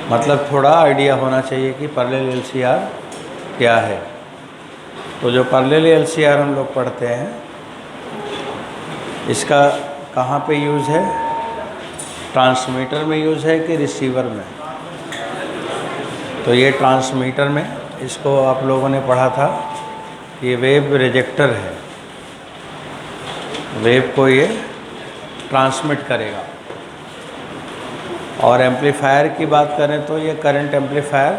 मतलब थोड़ा आइडिया होना चाहिए कि पैरेलल एलसीआर क्या है। तो जो पैरेलल एलसीआर हम लोग पढ़ते हैं, इसका कहाँ पे यूज़ है? ट्रांसमीटर में यूज़ है कि रिसीवर में? तो ये ट्रांसमीटर में, इसको आप लोगों ने पढ़ा था, ये वेव रिजेक्टर है, वेव को ये ट्रांसमिट करेगा। और एम्पलीफायर की बात करें तो ये करंट एम्पलीफायर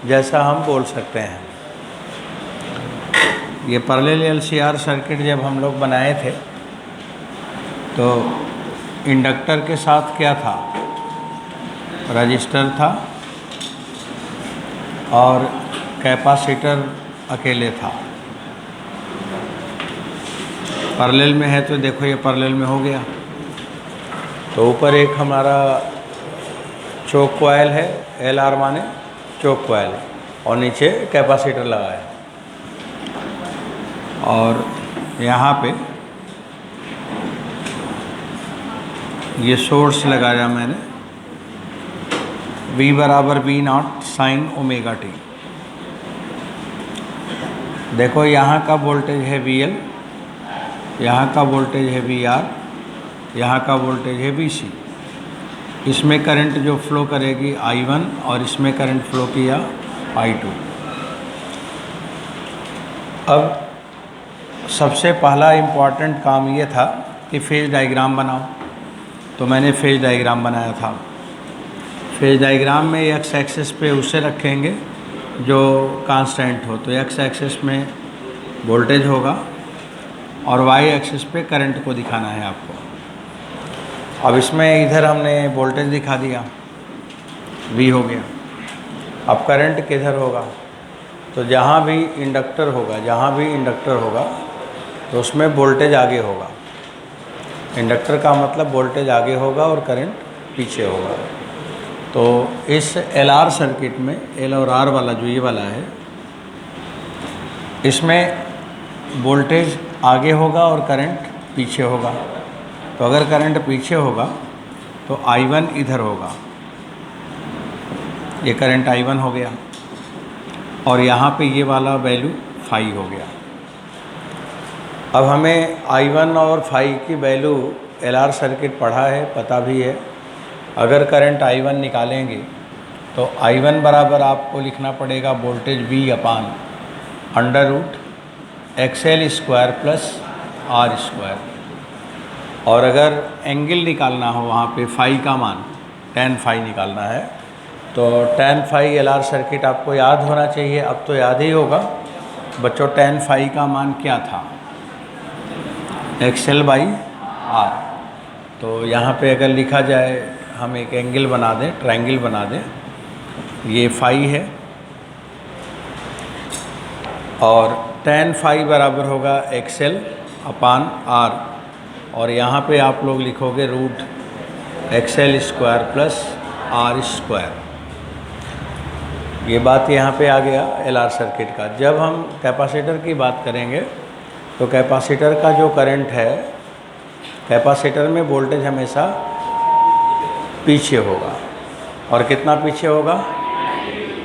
जैसा हम बोल सकते हैं। ये पैरेलल एलसीआर सर्किट जब हम लोग बनाए थे तो इंडक्टर के साथ क्या था? रजिस्टर था और कैपेसिटर अकेले था। पैरेलल में है तो देखो ये पैरेलल में हो गया। तो ऊपर एक हमारा चोक कॉइल है, एल आर माने चोक कॉइल, और नीचे कैपेसिटर लगा है। और यहाँ पे ये सोर्स लगाया मैंने, V बराबर V0 साइन ओमेगा टी। देखो यहाँ का वोल्टेज है VL, यहाँ का वोल्टेज है VR, यहाँ का वोल्टेज है VC। इसमें करंट जो फ्लो करेगी I1 और इसमें करंट फ्लो किया I2। अब सबसे पहला इम्पॉर्टेंट काम ये था कि फेज डायग्राम बनाओ। तो मैंने फेज डायग्राम बनाया था। फेज डायग्राम में एक्स एक्सिस पे उसे रखेंगे जो कांस्टेंट हो, तो एक्स एक्सिस में वोल्टेज होगा और वाई एक्सिस पे करंट को दिखाना है आपको। अब इसमें इधर हमने वोल्टेज दिखा दिया, V हो गया। अब करंट किधर होगा? तो जहाँ भी इंडक्टर होगा, तो उसमें वोल्टेज आगे होगा। इंडक्टर का मतलब वोल्टेज आगे होगा और करंट पीछे होगा। तो इस LR सर्किट में L और R वाला जो ये वाला है, इसमें वोल्टेज आगे होगा और करंट पीछे होगा। तो अगर करंट पीछे होगा तो I1 इधर होगा, ये करंट I1 हो गया, और यहाँ पे ये वाला वैल्यू फाई हो गया। अब हमें I1 और फाई की वैल्यू LR सर्किट पढ़ा है, पता भी है। अगर करंट I1 निकालेंगे तो I1 बराबर आपको लिखना पड़ेगा वोल्टेज V अपान √XL² प्लस R²। और अगर एंगल निकालना हो वहाँ पे फाई का मान, tan फाई निकालना है, तो tan फाई LR सर्किट आपको याद होना चाहिए। अब तो याद ही होगा बच्चों, tan फाई का मान क्या था? XL/R। तो यहाँ पे अगर लिखा जाए, हम एक एंगल बना दें, ट्रायंगल बना दें, ये फाई है और tan फाई बराबर होगा XL/R, और यहाँ पे आप लोग लिखोगे √XL² प्लस R²। ये बात यहाँ पे आ गया LR सर्किट का। जब हम कैपेसिटर की बात करेंगे तो कैपेसिटर का जो करंट है, कैपेसिटर में वोल्टेज हमेशा पीछे होगा। और कितना पीछे होगा?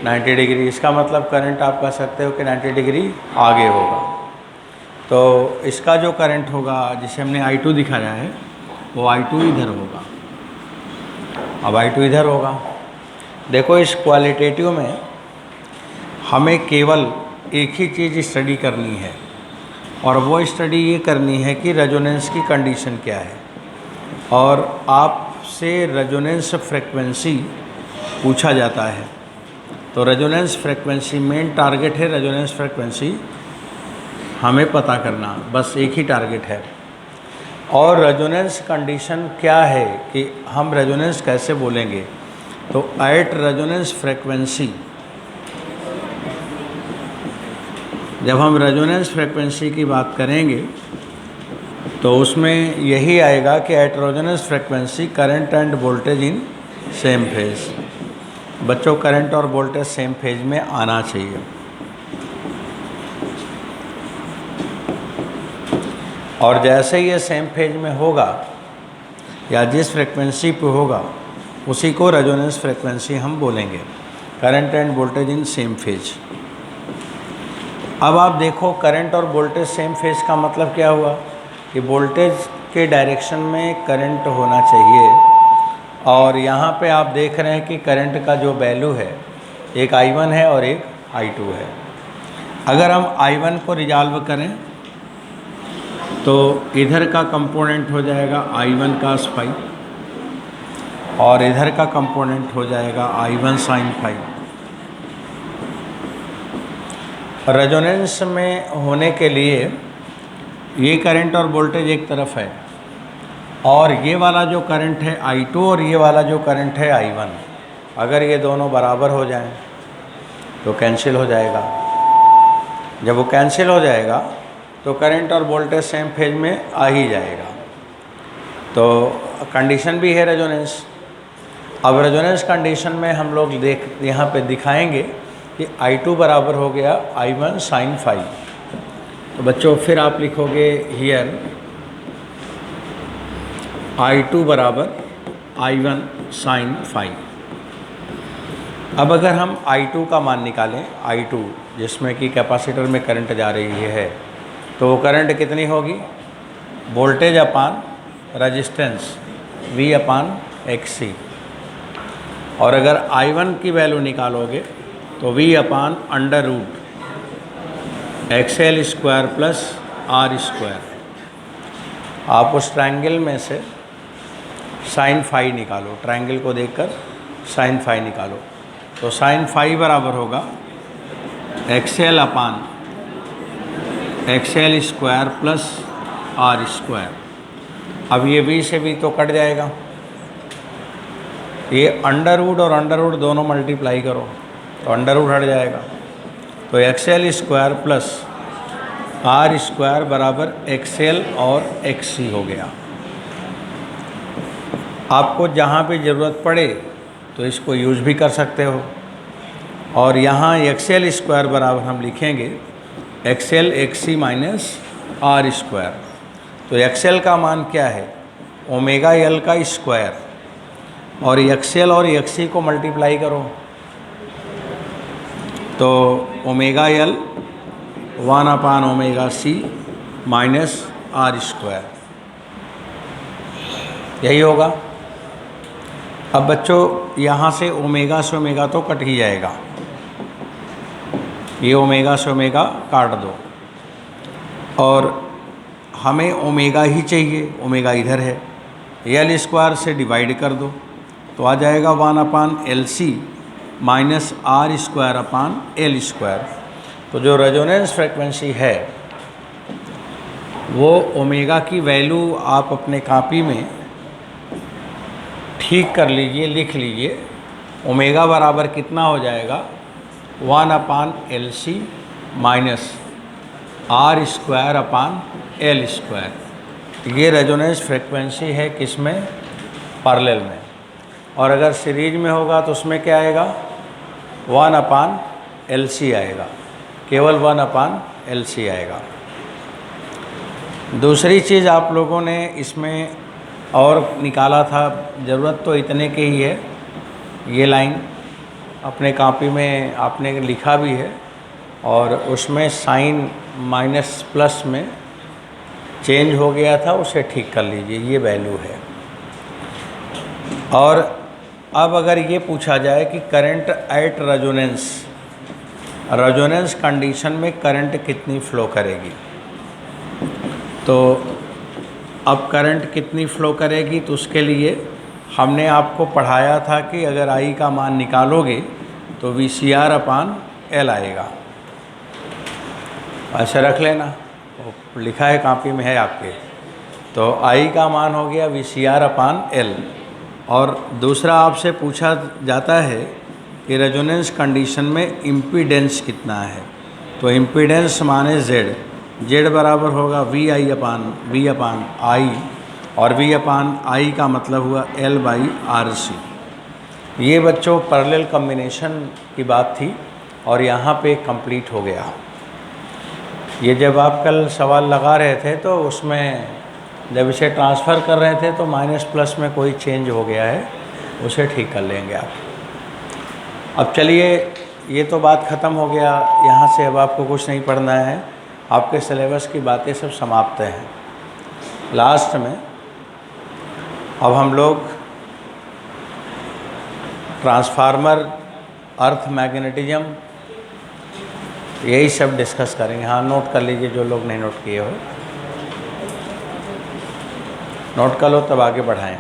90 डिग्री। इसका मतलब करंट आप कह सकते हो कि 90 डिग्री आगे होगा। तो इसका जो करंट होगा, जिसे हमने I2 दिखाया है, वो I2 इधर होगा। अब I2 इधर होगा। देखो इस क्वालिटेटिव में हमें केवल एक ही चीज़ स्टडी करनी है, और वो स्टडी ये करनी है कि रेजोनेंस की कंडीशन क्या है। और आपसे रेजोनेंस फ्रीक्वेंसी पूछा जाता है। तो रेजोनेंस फ्रीक्वेंसी मेन टारगेट है, रेजोनेंस फ्रीक्वेंसी हमें पता करना, बस एक ही टारगेट है। और रेजोनेंस कंडीशन क्या है कि हम रेजोनेंस कैसे बोलेंगे? तो एट रेजोनेंस फ्रीक्वेंसी, जब हम रेजोनेंस फ्रीक्वेंसी की बात करेंगे तो उसमें यही आएगा कि at resonance frequency current end voltage in same phase. बच्चों, करंट और वोल्टेज सेम फेज में आना चाहिए। और जैसे ये सेम फेज में होगा या जिस फ्रिक्वेंसी पे होगा उसी को रेजोनेंस फ्रीक्वेंसी हम बोलेंगे। Current end voltage in same phase. अब आप देखो करंट और वोल्टेज सेम फेज का मतलब क्या हुआ कि वोल्टेज के डायरेक्शन में करंट होना चाहिए, और यहाँ पे आप देख रहे हैं कि करंट का जो वैल्यू है एक I1 है और एक I2 है। अगर हम I1 को रिजॉल्व करें तो इधर का कंपोनेंट हो जाएगा I1 cos phi और इधर का कंपोनेंट हो जाएगा I1 sin phi। रेजोनेंस में होने के लिए ये करंट और वोल्टेज एक तरफ है, और ये वाला जो करंट है I2 और ये वाला जो करंट है I1, अगर ये दोनों बराबर हो जाएं तो कैंसिल हो जाएगा। जब वो कैंसिल हो जाएगा तो करंट और वोल्टेज सेम फेज में आ ही जाएगा। तो कंडीशन भी है रेजोनेंस। अब रेजोनेंस कंडीशन में हम लोग यहाँ पे दिखाएंगे कि I2 बराबर हो गया I1 sin phi। तो बच्चों फिर आप लिखोगे हियर I2 बराबर I1 sin phi। अब अगर हम I2 का मान निकालें, I2 जिसमें कि कैपेसिटर में करंट जा रही है, तो वो करंट कितनी होगी? Voltage upon resistance V upon XC। और अगर I1 की वैल्यू निकालोगे तो V upon under root XL square plus R square. आप उस ट्रायंगल में से साइन फाई निकालो, ट्रायंगल को देखकर साइन फाई निकालो। तो साइन फाई बराबर होगा XL अपान XL square plus R square. अब ये V से V तो कट जाएगा, ये अंडर रूट और अंडर रूट दोनों मल्टीप्लाई करो तो अंडर रूट हट जाएगा। तो XL square plus R square बराबर XL और XC हो गया। आपको जहाँ भी ज़रूरत पड़े तो इसको यूज़ भी कर सकते हो। और यहाँ XL स्क्वायर बराबर हम लिखेंगे XL XC minus R square. तो XL का मान क्या है? ओमेगा L का स्क्वायर, और XL और XC को मल्टीप्लाई करो तो omega L 1 upon omega C minus R square, यही होगा। अब बच्चों यहाँ से ओमेगा तो कट ही जाएगा, ये ओमेगा से ओमेगा काट दो, और हमें ओमेगा ही चाहिए, ओमेगा इधर है। L स्क्वायर से डिवाइड कर दो तो आ जाएगा 1 अपान LC minus R square upon L square. तो जो रेजोनेंस फ्रीक्वेंसी है वो ओमेगा की वैल्यू आप अपने कॉपी में ठीक कर लीजिए, लिख लीजिए। ओमेगा बराबर कितना हो जाएगा? 1 अपान LC minus R square upon L square. ये रेजोनेंस फ्रीक्वेंसी है किसमें? पैरेलल में। और अगर सीरीज में होगा तो उसमें क्या आएगा? 1 अपान LC आएगा, केवल 1 अपान LC आएगा। दूसरी चीज़ आप लोगों ने इसमें और निकाला था, ज़रूरत तो इतने की ही है, ये लाइन अपने कॉपी में आपने लिखा भी है, और उसमें साइन माइनस प्लस में चेंज हो गया था, उसे ठीक कर लीजिए, ये वैल्यू है। और अब अगर ये पूछा जाए कि करंट एट रेजोनेंस कंडीशन में करंट कितनी फ़्लो करेगी, तो अब करंट कितनी फ़्लो करेगी, तो उसके लिए हमने आपको पढ़ाया था कि अगर I का मान निकालोगे तो VCR अपान L आएगा। ऐसे रख लेना, वो लिखा है कॉपी में है आपके। तो I का मान हो गया VCR अपान L। और दूसरा आपसे पूछा जाता है कि रेजोनेंस कंडीशन में इम्पीडेंस कितना है, तो इम्पीडेंस माने Z बराबर होगा V अपान I, और V अपान I का मतलब हुआ L बाई RC। ये बच्चों पैरेलल कॉम्बिनेशन की बात थी, और यहाँ पे कंप्लीट हो गया। ये जब आप कल सवाल लगा रहे थे तो उसमें जब इसे ट्रांसफ़र कर रहे थे तो माइनस प्लस में कोई चेंज हो गया है, उसे ठीक कर लेंगे आप। अब चलिए, ये तो बात ख़त्म हो गया, यहाँ से अब आपको कुछ नहीं पढ़ना है, आपके सिलेबस की बातें सब समाप्त हैं। लास्ट में अब हम लोग ट्रांसफार्मर, अर्थ मैग्नेटिज्म, यही सब डिस्कस करेंगे। हाँ, नोट कर लीजिए जो लोग नहीं नोट किए हो, नोट कर लो तब आगे बढ़ाएं।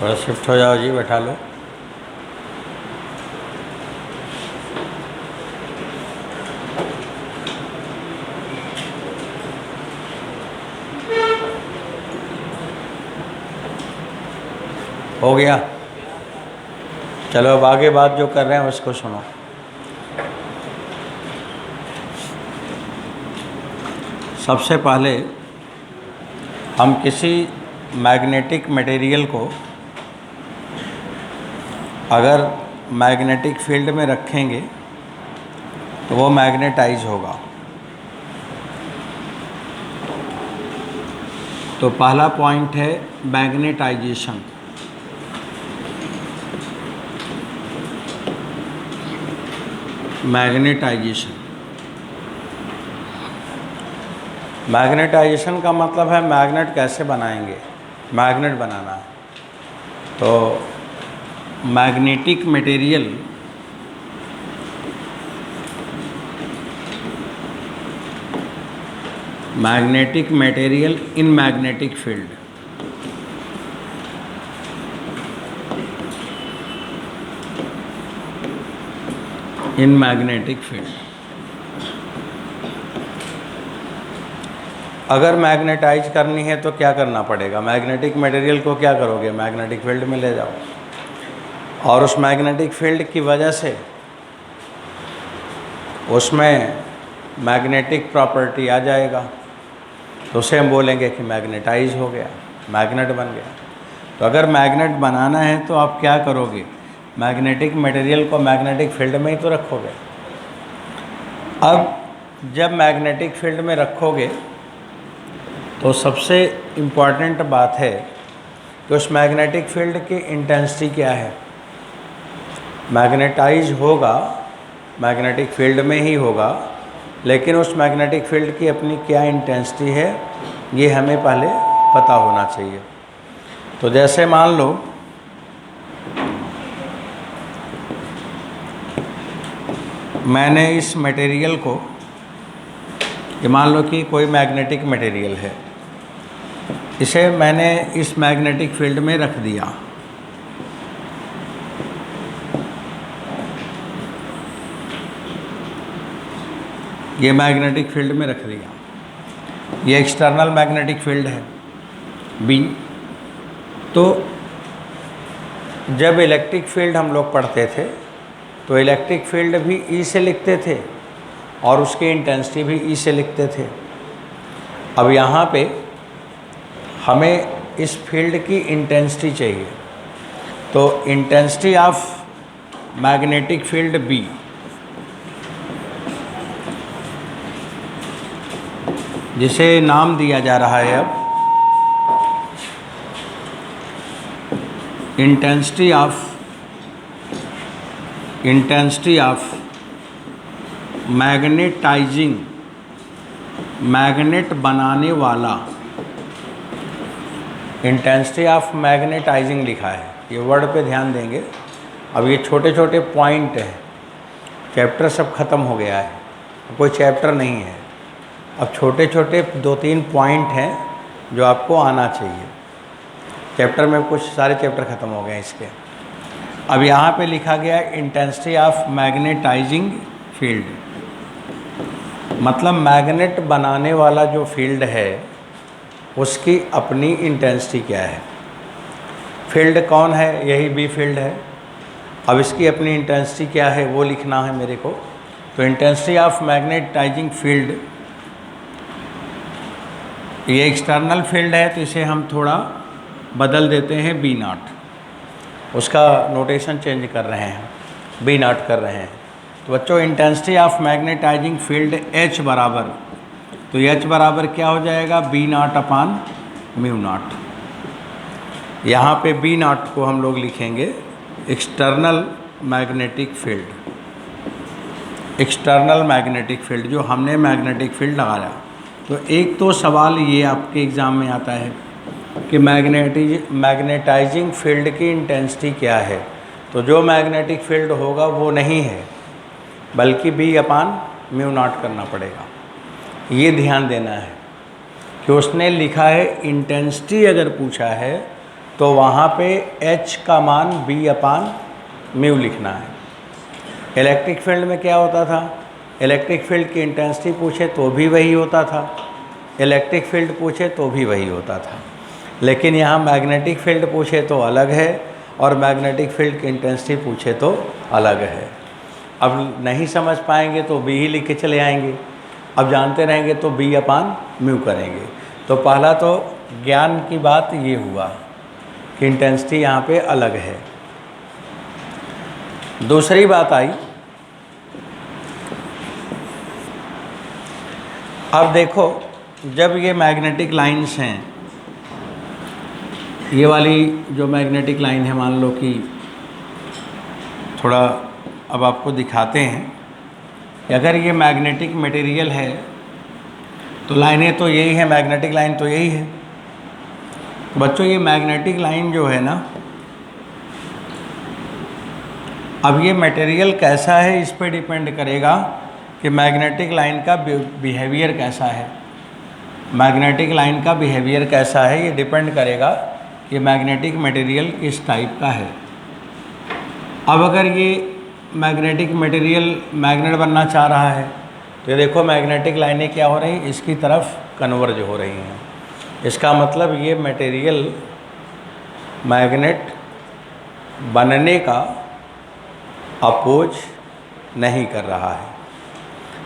थोड़ा शिफ्ट हो जाओ जी, बैठा लो। हो गया, चलो अब आगे बात जो कर रहे हैं उसको सुनो। सबसे पहले हम किसी मैग्नेटिक मटेरियल को अगर मैग्नेटिक फील्ड में रखेंगे तो वो मैग्नेटाइज होगा। तो पहला पॉइंट है मैग्नेटाइजेशन। मैग्नेटाइजेशन, मैग्नेटाइजेशन का मतलब है मैग्नेट कैसे बनाएंगे, मैग्नेट बनाना है। तो magnetic material magnetic material in magnetic field, in magnetic field. अगर मैग्नेटाइज करनी है तो क्या करना पड़ेगा, मैग्नेटिक मटेरियल को क्या करोगे, मैग्नेटिक फील्ड में ले जाओ, और उस मैग्नेटिक फील्ड की वजह से उसमें मैग्नेटिक प्रॉपर्टी आ जाएगा, तो उसे हम बोलेंगे कि मैग्नेटाइज हो गया, मैग्नेट बन गया। तो अगर मैग्नेट बनाना है तो आप क्या करोगे, मैग्नेटिक मटेरियल को मैग्नेटिक फील्ड में ही तो रखोगे। अब जब मैग्नेटिक फील्ड में रखोगे तो सबसे इम्पॉर्टेंट बात है कि उस मैग्नेटिक फील्ड की इंटेंसिटी क्या है। मैग्नेटाइज होगा, मैग्नेटिक फील्ड में ही होगा, लेकिन उस मैग्नेटिक फील्ड की अपनी क्या इंटेंसिटी है ये हमें पहले पता होना चाहिए। तो जैसे मान लो मैंने इस मटेरियल को, ये मान लो कि कोई मैग्नेटिक मटेरियल है, इसे मैंने इस मैग्नेटिक फील्ड में रख दिया। ये मैग्नेटिक फील्ड में रख दिया, ये एक्सटर्नल मैग्नेटिक फील्ड है बी। तो जब इलेक्ट्रिक फील्ड हम लोग पढ़ते थे तो इलेक्ट्रिक फील्ड भी ई से लिखते थे और उसकी इंटेंसिटी भी ई से लिखते थे। अब यहाँ पे हमें इस फील्ड की इंटेंसिटी चाहिए, तो intensity of magnetic field B, जिसे नाम दिया जा रहा है अब इंटेंसिटी ऑफ मैग्नेटाइजिंग, मैग्नेट बनाने वाला, इंटेंसिटी ऑफ मैग्नेटाइजिंग लिखा है। ये वर्ड पे ध्यान देंगे। अब ये छोटे छोटे पॉइंट हैं, चैप्टर सब ख़त्म हो गया है, कोई चैप्टर नहीं है। अब छोटे छोटे 2-3 पॉइंट हैं जो आपको आना चाहिए। चैप्टर में कुछ सारे चैप्टर ख़त्म हो गए हैं इसके। अब यहाँ पे लिखा गया है इंटेंसिटी ऑफ मैग्नेटाइजिंग फील्ड, मतलब मैग्नेट बनाने वाला जो फील्ड है उसकी अपनी इंटेंसिटी क्या है। फील्ड कौन है, यही बी फील्ड है। अब इसकी अपनी इंटेंसिटी क्या है वो लिखना है मेरे को। तो इंटेंसिटी ऑफ मैग्नेटाइजिंग फील्ड, ये एक्सटर्नल फील्ड है तो इसे हम थोड़ा बदल देते हैं बी नॉट, उसका नोटेशन चेंज कर रहे हैं, बी नॉट कर रहे हैं। तो बच्चों intensity of magnetising field H बराबर, तो H बराबर क्या हो जाएगा, B not upon mu not. यहाँ पे बी नॉट को हम लोग लिखेंगे external magnetic field, external magnetic field जो हमने मैग्नेटिक फील्ड लगाया। तो एक तो सवाल ये आपके एग्ज़ाम में आता है कि मैग्नेटाइजिंग फील्ड की इंटेंसिटी क्या है। तो जो मैग्नेटिक फील्ड होगा वो नहीं है बल्कि बी अपान म्यू नॉट करना पड़ेगा। ये ध्यान देना है कि उसने लिखा है इंटेंसिटी, अगर पूछा है तो वहाँ पे H का मान बी अपान म्यू लिखना है। इलेक्ट्रिक फील्ड में क्या होता था, इलेक्ट्रिक फील्ड की इंटेंसिटी पूछे तो भी वही होता था, इलेक्ट्रिक फील्ड पूछे तो भी वही होता था। लेकिन यहाँ मैग्नेटिक फील्ड पूछे तो अलग है और मैग्नेटिक फील्ड की इंटेंसिटी पूछे तो अलग है। अब नहीं समझ पाएंगे तो बी ही लिख के चले आएंगे, अब जानते रहेंगे तो बी अपान म्यू करेंगे। तो पहला तो ज्ञान की बात ये हुआ कि इंटेंसिटी यहाँ पे अलग है। दूसरी बात आई, अब देखो जब ये मैग्नेटिक लाइंस हैं, ये वाली जो मैग्नेटिक लाइन है, मान लो कि थोड़ा अब आपको दिखाते हैं कि अगर ये मैग्नेटिक मटेरियल है तो लाइनें तो यही है, मैग्नेटिक लाइन तो यही है। बच्चों ये मैग्नेटिक लाइन जो है ना, अब ये मटेरियल कैसा है इस पर डिपेंड करेगा कि मैग्नेटिक लाइन का बिहेवियर कैसा है। मैग्नेटिक लाइन का बिहेवियर कैसा है ये डिपेंड करेगा कि मैग्नेटिक मटेरियल किस टाइप का है। अब अगर ये मैग्नेटिक मटेरियल मैग्नेट बनना चाह रहा है तो ये देखो मैग्नेटिक लाइनें क्या हो रही हैं, इसकी तरफ कन्वर्ज हो रही हैं। इसका मतलब ये मटेरियल मैग्नेट बनने का अपोज नहीं कर रहा है,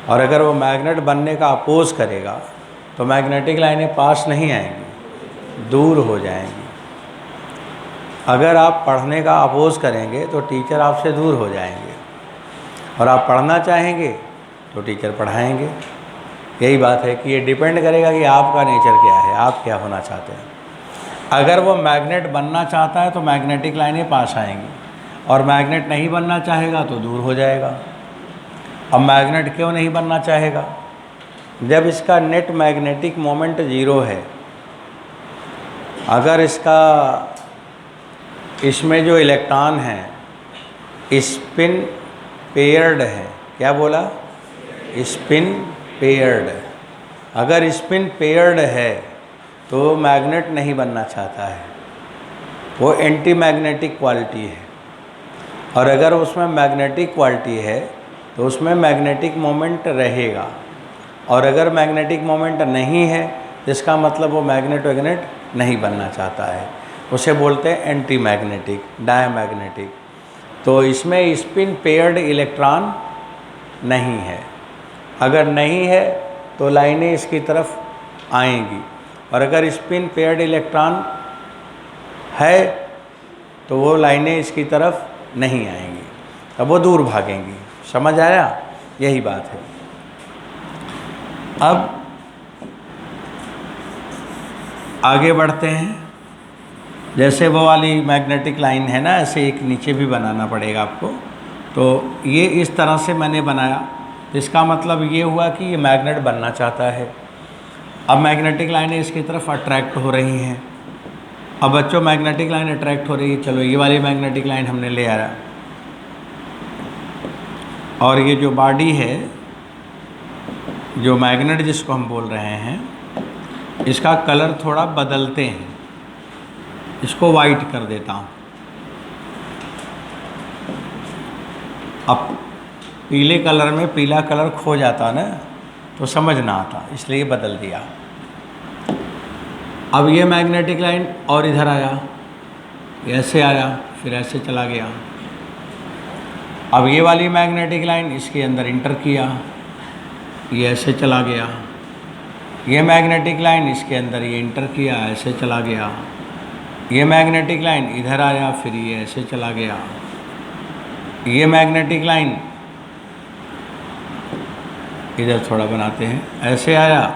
और अगर वो मैग्नेट बनने का अपोज करेगा तो मैग्नेटिक लाइनें पास नहीं आएंगी, दूर हो जाएंगी। अगर आप पढ़ने का अपोज करेंगे तो टीचर आपसे दूर हो जाएंगे, और आप पढ़ना चाहेंगे तो टीचर पढ़ाएंगे। यही बात है कि ये डिपेंड करेगा कि आपका नेचर क्या है, आप क्या होना चाहते हैं। अगर वो मैग्नेट बनना चाहता है तो मैग्नेटिक लाइनें पास आएंगी, और मैग्नेट नहीं बनना चाहेगा तो दूर हो जाएगा। अब मैग्नेट क्यों नहीं बनना चाहेगा, जब इसका नेट मैग्नेटिक मोमेंट ज़ीरो है। अगर इसमें जो इलेक्ट्रॉन है स्पिन पेयर्ड है, क्या बोला, स्पिन पेयर्ड। अगर स्पिन पेयर्ड है तो मैग्नेट नहीं बनना चाहता है, वो एंटी मैग्नेटिक क्वालिटी है। और अगर उसमें मैग्नेटिक क्वालिटी है तो उसमें मैग्नेटिक मोमेंट रहेगा, और अगर मैग्नेटिक मोमेंट नहीं है इसका मतलब वो मैग्नेट नहीं बनना चाहता है, उसे बोलते हैं एंटी मैग्नेटिक, डायमैग्नेटिक। तो इसमें स्पिन पेयर्ड इलेक्ट्रॉन नहीं है। अगर नहीं है तो लाइनें इसकी तरफ आएंगी, और अगर स्पिन पेयर्ड इलेक्ट्रॉन है तो वो लाइनें इसकी तरफ नहीं आएंगी, तब वो दूर भागेंगी। समझ आया, यही बात है। अब आगे बढ़ते हैं। जैसे वो वाली मैग्नेटिक लाइन है ना, ऐसे एक नीचे भी बनाना पड़ेगा आपको। तो ये इस तरह से मैंने बनाया, इसका मतलब ये हुआ कि ये मैग्नेट बनना चाहता है। अब मैग्नेटिक लाइनें इसकी तरफ अट्रैक्ट हो रही हैं। अब बच्चों मैग्नेटिक लाइन अट्रैक्ट हो रही है, चलो ये वाली मैग्नेटिक लाइन हमने ले आया, और ये जो बॉडी है, जो मैग्नेट जिसको हम बोल रहे हैं, इसका कलर थोड़ा बदलते हैं। इसको वाइट कर देता हूँ। अब पीले कलर में पीला कलर खो जाता ना तो समझ ना आता, इसलिए बदल दिया। अब ये मैग्नेटिक लाइन और इधर आया, ऐसे आया, फिर ऐसे चला गया। अब ये वाली मैग्नेटिक लाइन इसके अंदर इंटर किया, ये ऐसे चला गया। ये मैग्नेटिक लाइन इसके अंदर ये इंटर किया, ऐसे चला गया। ये मैग्नेटिक लाइन इधर आया, फिर ये ऐसे चला गया। ये मैग्नेटिक लाइन इधर थोड़ा बनाते हैं, ऐसे आया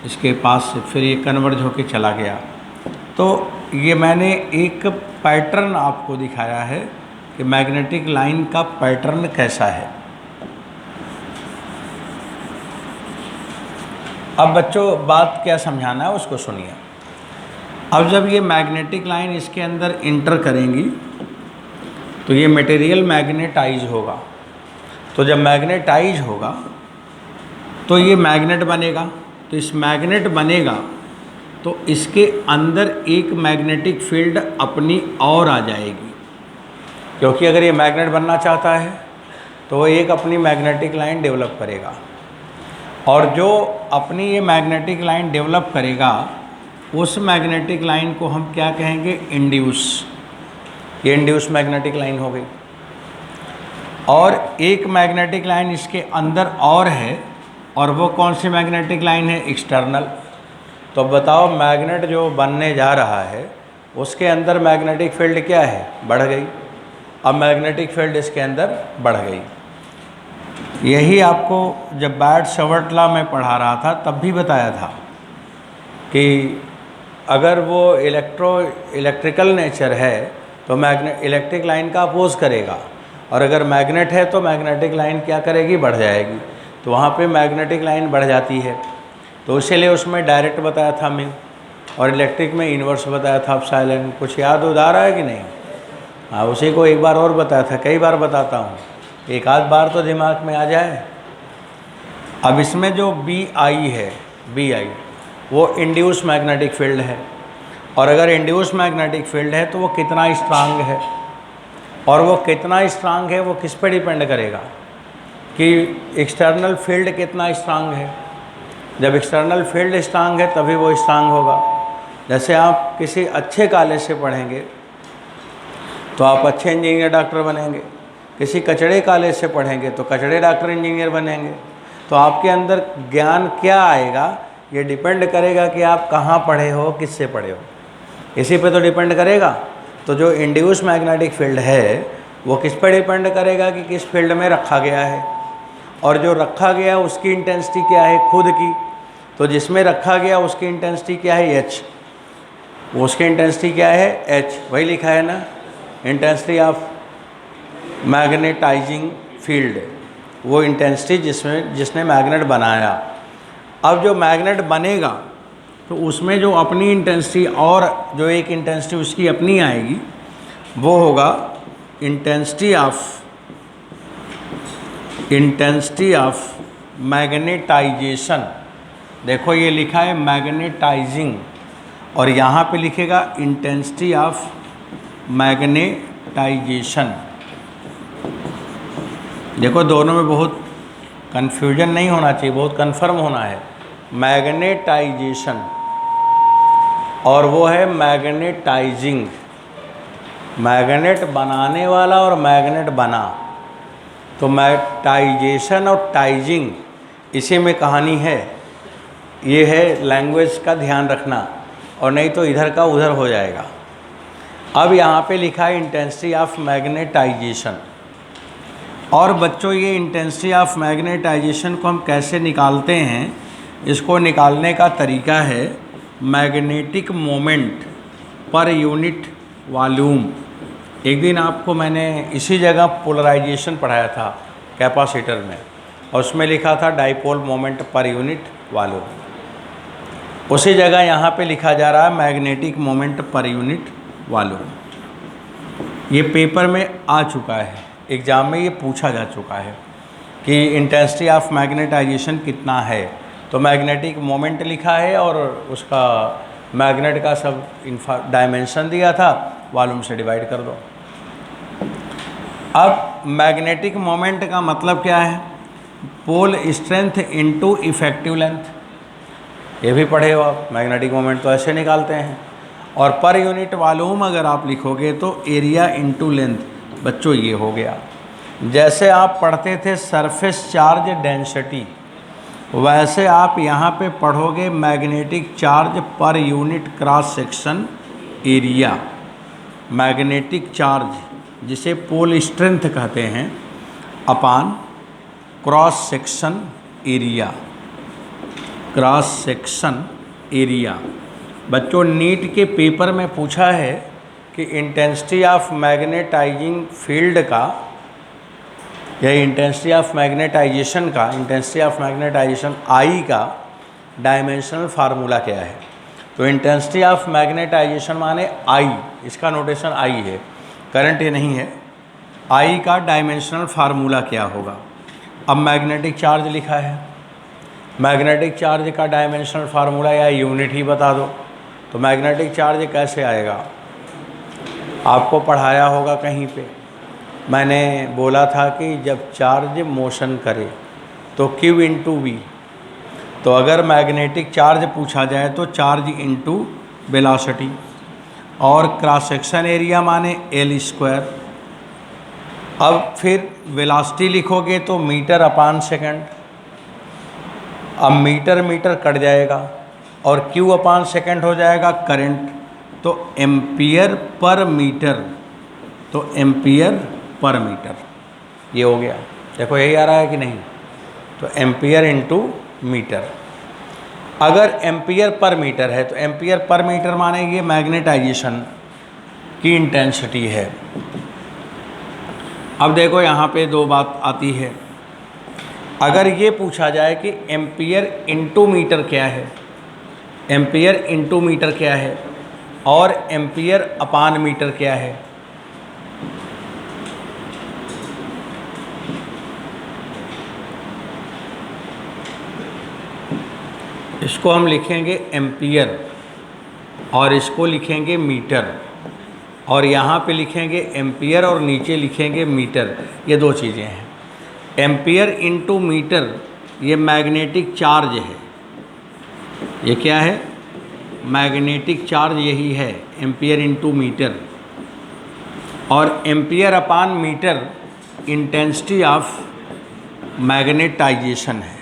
इसके पास से, फिर ये कन्वर्ज होके चला गया। तो ये मैंने एक पैटर्न आपको दिखाया है कि मैग्नेटिक लाइन का पैटर्न कैसा है। अब बच्चों बात क्या समझाना है उसको सुनिए। अब जब ये मैग्नेटिक लाइन इसके अंदर इंटर करेंगी तो ये मटेरियल मैग्नेटाइज होगा। तो जब मैग्नेटाइज होगा तो ये मैग्नेट बनेगा। तो इस मैग्नेट बनेगा तो इसके अंदर एक मैग्नेटिक फील्ड अपनी और आ जाएगी, क्योंकि अगर ये मैग्नेट बनना चाहता है तो वो एक अपनी मैग्नेटिक लाइन डेवलप करेगा, और जो अपनी ये मैग्नेटिक लाइन डेवलप करेगा उस मैग्नेटिक लाइन को हम क्या कहेंगे, इंड्यूस। ये इंड्यूस मैग्नेटिक लाइन हो गई। और एक मैग्नेटिक लाइन इसके अंदर और है, और वो कौन सी मैग्नेटिक लाइन है, एक्सटर्नल। तो बताओ मैग्नेट जो बनने जा रहा है उसके अंदर मैग्नेटिक फील्ड क्या है, बढ़ गई। अब मैग्नेटिक फील्ड इसके अंदर बढ़ गई। यही आपको जब बैट-शॉवर्ट लॉ में पढ़ा रहा था तब भी बताया था कि अगर वो इलेक्ट्रिकल नेचर है तो इलेक्ट्रिक लाइन का अपोज करेगा, और अगर मैग्नेट है तो मैग्नेटिक लाइन क्या करेगी, बढ़ जाएगी। तो वहाँ पे मैग्नेटिक लाइन बढ़ जाती है। तो इसीलिए उसमें डायरेक्ट बताया था मैं, और इलेक्ट्रिक में इन्वर्स बताया था। अब साइलेंट कुछ याद आ रहा है कि नहीं? हाँ, उसी को एक बार और बताया था, कई बार बताता हूँ, एक आध बार तो दिमाग में आ जाए। अब इसमें जो बी आई है, बी आई वो इंड्यूस मैग्नेटिक फील्ड है, और अगर इंड्यूस मैग्नेटिक फील्ड है तो वो कितना स्ट्रांग है, और वो कितना स्ट्रांग है वो किस पे डिपेंड करेगा कि एक्सटर्नल फील्ड कितना स्ट्रांग है। जब एक्सटर्नल फील्ड स्ट्रांग है तभी वो स्ट्रांग होगा। जैसे आप किसी अच्छे कॉलेज से पढ़ेंगे तो आप अच्छे इंजीनियर डॉक्टर बनेंगे, किसी कचड़े कॉलेज से पढ़ेंगे तो कचड़े डॉक्टर इंजीनियर बनेंगे। तो आपके अंदर ज्ञान क्या आएगा ये डिपेंड करेगा कि आप कहाँ पढ़े हो, किससे पढ़े हो, इसी पे तो डिपेंड करेगा। तो जो इंड्यूस मैग्नेटिक फील्ड है वो किस पर डिपेंड करेगा कि किस फील्ड में रखा गया है, और जो रखा गया उसकी इंटेंसिटी क्या है खुद की। तो जिसमें रखा गया उसकी इंटेंसिटी क्या है, एच। उसकी इंटेंसिटी क्या है, एच। वही लिखा है ना, इंटेंसिटी ऑफ मैग्नेटाइजिंग फील्ड, वो इंटेंसिटी जिसने मैग्नेट बनाया। अब जो मैग्नेट बनेगा तो उसमें जो अपनी इंटेंसिटी और जो एक इंटेंसिटी उसकी अपनी आएगी वो होगा इंटेंसिटी ऑफ मैग्नेटाइजेशन। देखो ये लिखा है मैग्नेटाइजिंग, और यहाँ पे लिखेगा इंटेंसिटी ऑफ मैग्नेटाइजेशन। देखो दोनों में बहुत कन्फ्यूजन नहीं होना चाहिए, बहुत कन्फर्म होना है। मैग्नेटाइजेशन और वो है मैग्नेटाइजिंग। मैग्नेट बनाने वाला और मैग्नेट बना, तो मैग्नेटाइजेशन और टाइजिंग इसी में कहानी है। ये है लैंग्वेज का ध्यान रखना, और नहीं तो इधर का उधर हो जाएगा। अब यहाँ पे लिखा है इंटेंसिटी ऑफ मैग्नेटाइजेशन। और बच्चों ये इंटेंसिटी ऑफ मैग्नेटाइजेशन को हम कैसे निकालते हैं, इसको निकालने का तरीका है magnetic moment per unit volume. एक दिन आपको मैंने इसी जगह पोलराइजेशन पढ़ाया था कैपेसिटर में, और उसमें लिखा था dipole moment per unit volume. उसी जगह यहाँ पे लिखा जा रहा है magnetic moment per unit volume. ये पेपर में आ चुका है, एग्ज़ाम में ये पूछा जा चुका है कि इंटेंसिटी ऑफ मैग्नेटाइजेशन कितना है। तो मैग्नेटिक मोमेंट लिखा है और उसका मैग्नेट का सब डायमेंशन दिया था, वॉल्यूम से डिवाइड कर दो। अब मैग्नेटिक मोमेंट का मतलब क्या है, pole strength into effective length. ये भी पढ़े हो आप, मैग्नेटिक मोमेंट तो ऐसे निकालते हैं। और पर यूनिट वॉल्यूम अगर आप लिखोगे तो एरिया इंटू लेंथ। बच्चों ये हो गया। जैसे आप पढ़ते थे सरफेस चार्ज डेंसिटी, वैसे आप यहाँ पे पढ़ोगे magnetic charge per unit cross section area. Magnetic charge जिसे पोल स्ट्रेंथ कहते हैं upon cross section area. Cross section area. बच्चों नीट के पेपर में पूछा है कि इंटेंसिटी ऑफ मैग्नेटाइजिंग फील्ड का या इंटेंसिटी ऑफ मैग्नेटाइजेशन का, इंटेंसिटी ऑफ मैग्नेटाइजेशन आई का डायमेंशनल फार्मूला क्या है। तो इंटेंसिटी ऑफ मैग्नेटाइजेशन माने आई, इसका नोटेशन आई है, करंट ये नहीं है। आई का डायमेंशनल फार्मूला क्या होगा। अब मैग्नेटिक चार्ज लिखा है, मैग्नेटिक चार्ज का डायमेंशनल फार्मूला या यूनिट ही बता दो। तो मैग्नेटिक चार्ज कैसे आएगा, आपको पढ़ाया होगा कहीं पे। मैंने बोला था कि जब चार्ज मोशन करे तो Q इंटू वी। तो अगर मैग्नेटिक चार्ज पूछा जाए तो चार्ज इंटू वेलोसिटी, और क्रॉस सेक्शन एरिया माने L स्क्वायर। अब फिर वेलोसिटी लिखोगे तो मीटर अपान सेकंड। अब मीटर मीटर कट जाएगा और Q अपान सेकंड हो जाएगा करंट, तो एम्पियर पर मीटर। तो एम्पियर पर मीटर ये हो गया। देखो यही आ रहा है कि नहीं। तो एम्पियर इंटू मीटर। अगर एम्पियर पर मीटर है तो एम्पियर पर मीटर माने ये मैग्नेटाइजेशन की इंटेंसिटी है। अब देखो यहाँ पे दो बात आती है। अगर ये पूछा जाए कि एम्पियर इंटू मीटर क्या है, एम्पियर इंटू मीटर क्या है और एम्पियर अपान मीटर क्या है, इसको हम लिखेंगे एम्पियर और इसको लिखेंगे मीटर, और यहाँ पे लिखेंगे एम्पियर और नीचे लिखेंगे मीटर। ये दो चीज़ें हैं। एम्पियर इंटू मीटर ये मैग्नेटिक चार्ज है। ये क्या है, मैग्नेटिक चार्ज यही है, एम्पियर इंटू मीटर। और ampere upon metre intensity of magnetisation है।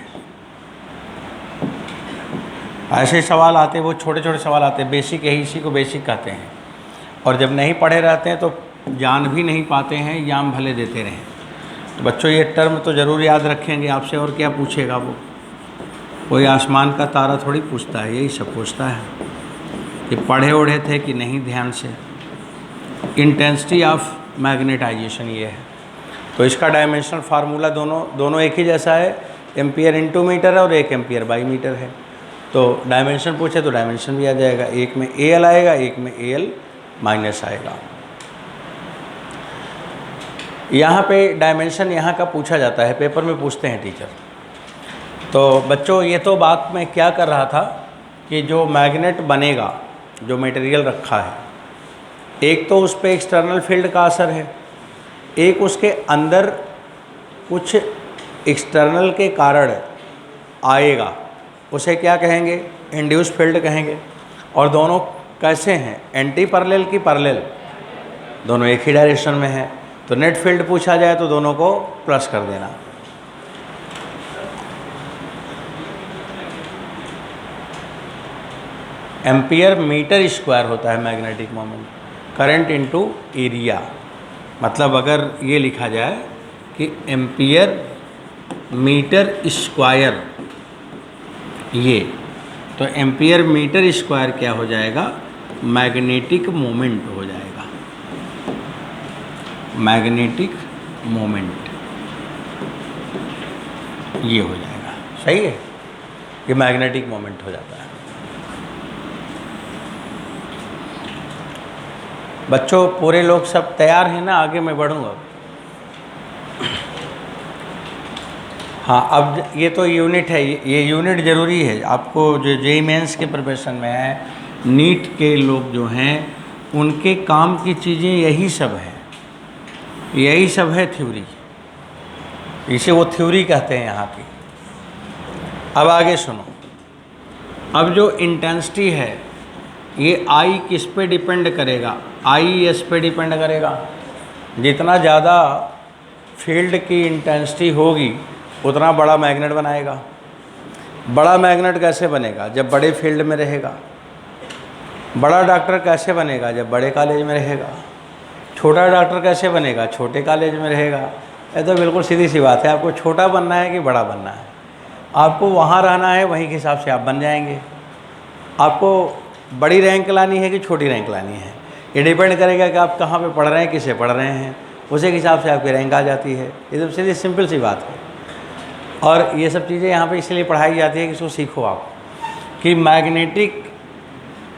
ऐसे सवाल आते हैं, वो छोटे छोटे सवाल आते हैं, बेसिक, यही इसी को बेसिक कहते हैं। और जब नहीं पढ़े रहते हैं तो जान भी नहीं पाते हैं, एग्जाम भले देते रहें। तो बच्चों ये टर्म तो ज़रूर याद रखेंगे। आपसे और क्या पूछेगा वो, कोई आसमान का तारा थोड़ी पूछता है, यही सब पूछता है कि पढ़े ओढ़े थे कि नहीं ध्यान से। इंटेंसिटी ऑफ मैग्नेटाइजेशन ये है। तो इसका डायमेंशनल फार्मूला दोनों एक ही जैसा है, एम्पियर इंटू मीटर है और एक एम्पियर बाई मीटर है। तो डायमेंशन पूछे तो डायमेंशन भी आ जाएगा, एक में AL आएगा, एक में AL माइनस आएगा। यहाँ पे डायमेंशन यहाँ का पूछा जाता है, पेपर में पूछते हैं टीचर। तो बच्चों ये तो बात मैं क्या कर रहा था कि जो मैग्नेट बनेगा, जो मटेरियल रखा है, एक तो उस पर एक्सटर्नल फील्ड का असर है, एक उसके अंदर कुछ एक्सटर्नल के कारण आएगा, उसे क्या कहेंगे, इंड्यूस फील्ड कहेंगे। और दोनों कैसे हैं, एंटी पैरेलल की पैरेलल, दोनों एक ही डायरेक्शन में है। तो नेट फील्ड पूछा जाए तो दोनों को प्लस कर देना। एम्पियर मीटर स्क्वायर होता है magnetic moment, current into area. मतलब अगर ये लिखा जाए कि एम्पियर मीटर स्क्वायर, ये तो एम्पियर मीटर स्क्वायर क्या हो जाएगा, मैग्नेटिक मोमेंट हो जाएगा। मैग्नेटिक मोमेंट ये हो जाएगा, सही है, ये मैग्नेटिक मोमेंट हो जाता है। बच्चों पूरे लोग सब तैयार हैं ना, आगे मैं बढ़ूँगा। हाँ, अब ये तो यूनिट है, ये यूनिट ज़रूरी है आपको। जो JEE मेंस के प्रिपरेशन में है, नीट के लोग जो हैं उनके काम की चीज़ें यही सब है, यही सब है थ्योरी, इसे वो थ्योरी कहते हैं यहाँ की। अब आगे सुनो। अब जो इंटेंसिटी है ये आई किस पे डिपेंड करेगा? आई एस पे डिपेंड करेगा। जितना ज़्यादा फील्ड की इंटेंसिटी होगी उतना बड़ा मैग्नेट बनाएगा। बड़ा मैग्नेट कैसे बनेगा? जब बड़े फील्ड में रहेगा। बड़ा डॉक्टर कैसे बनेगा? जब बड़े कॉलेज में रहेगा। छोटा डॉक्टर कैसे बनेगा? छोटे कॉलेज में रहेगा। ये तो बिल्कुल सीधी सी बात है। आपको छोटा बनना है कि बड़ा बनना है? आपको वहाँ रहना है, वहीं के हिसाब से आप बन जाएंगे। आपको बड़ी रैंक लानी है कि छोटी रैंक लानी है, ये डिपेंड करेगा कि आप कहाँ पे पढ़ रहे हैं, किसे पढ़ रहे हैं, उसी के हिसाब से आपकी रैंक आ जाती है। ये तो सीधी सिंपल सी बात है। और ये सब चीज़ें यहाँ पे इसलिए पढ़ाई जाती है कि इसको सीखो आप, कि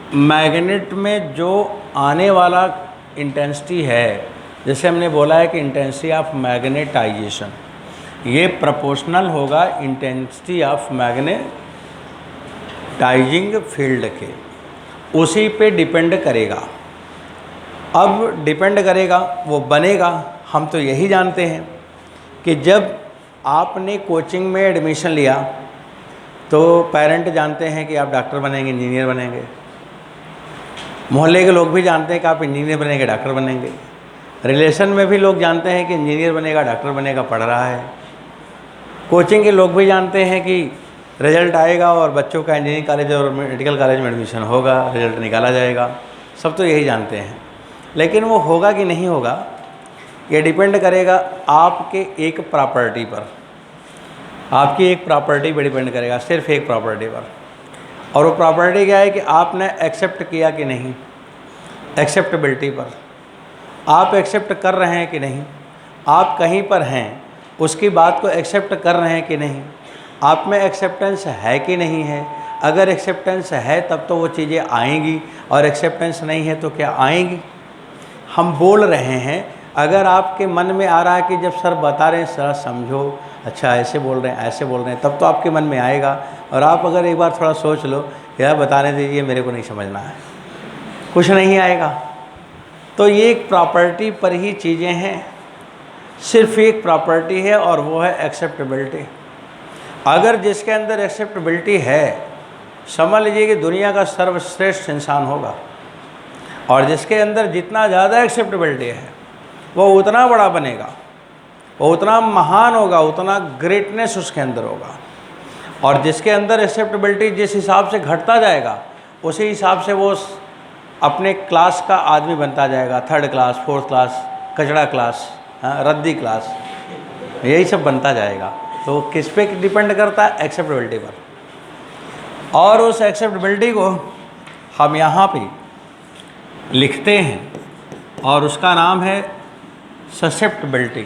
मैग्नेट में जो आने वाला इंटेंसिटी है, जैसे हमने बोला है कि इंटेंसिटी ऑफ मैग्नेटाइजेशन ये प्रोपोर्शनल होगा इंटेंसिटी ऑफ मैग्नेटाइजिंग फील्ड के, उसी पे डिपेंड करेगा। अब डिपेंड करेगा, वो बनेगा। हम तो यही जानते हैं कि जब आपने कोचिंग में एडमिशन लिया तो पेरेंट जानते हैं कि आप डॉक्टर बनेंगे, इंजीनियर बनेंगे। मोहल्ले के लोग भी जानते हैं कि आप इंजीनियर बनेंगे, डॉक्टर बनेंगे। रिलेशन में भी लोग जानते हैं कि इंजीनियर बनेगा, डॉक्टर बनेगा, पढ़ रहा है। कोचिंग के लोग भी जानते हैं कि रिजल्ट आएगा और बच्चों का इंजीनियरिंग कॉलेज और मेडिकल कॉलेज में एडमिशन होगा, रिजल्ट निकाला जाएगा। सब तो यही जानते हैं, लेकिन वो होगा कि नहीं होगा ये डिपेंड करेगा आपके एक प्रॉपर्टी पर। आपकी एक प्रॉपर्टी पर डिपेंड करेगा, सिर्फ एक प्रॉपर्टी पर। और वो प्रॉपर्टी क्या है कि आपने एक्सेप्ट किया कि नहीं, एक्सेप्टेबिलिटी पर। आप एक्सेप्ट कर रहे हैं कि नहीं, आप कहीं पर हैं उसकी बात को एक्सेप्ट कर रहे हैं कि नहीं, आप में एक्सेप्टेंस है कि नहीं है। अगर एक्सेप्टेंस है तब तो वो चीज़ें आएंगी, और एक्सेप्टेंस नहीं है तो क्या आएंगी? हम बोल रहे हैं, अगर आपके मन में आ रहा है कि जब सर बता रहे हैं सर समझो, अच्छा ऐसे बोल रहे हैं, ऐसे बोल रहे हैं, तब तो आपके मन में आएगा। और आप अगर एक बार थोड़ा सोच लो, यार बताने दीजिए मेरे को नहीं समझना है, कुछ नहीं आएगा। तो ये एक प्रॉपर्टी पर ही चीज़ें हैं, सिर्फ एक प्रॉपर्टी है और वो है एक्सेप्टेबिलिटी। अगर जिसके अंदर एक्सेप्टेबिलिटी है, समझ लीजिए कि दुनिया का सर्वश्रेष्ठ इंसान होगा। और जिसके अंदर जितना ज़्यादा एक्सेप्टेबिलिटी है वो उतना बड़ा बनेगा, वो उतना महान होगा, उतना ग्रेटनेस उसके अंदर होगा। और जिसके अंदर एक्सेप्टेबिलिटी जिस हिसाब से घटता जाएगा, उसी हिसाब से वो अपने क्लास का आदमी बनता जाएगा। थर्ड क्लास, फोर्थ क्लास, कचड़ा क्लास, रद्दी क्लास, यही सब बनता जाएगा। तो किस पे डिपेंड करता है? एक्सेप्टेबिलिटी पर। और उस एक्सेप्टेबिलिटी को हम यहाँ पे लिखते हैं और उसका नाम है ससेप्टेबिलिटी,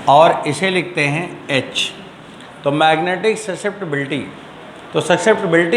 और इसे लिखते हैं H। तो मैग्नेटिक ससेप्टेबिलिटी, तो ससेप्टेबिलिटी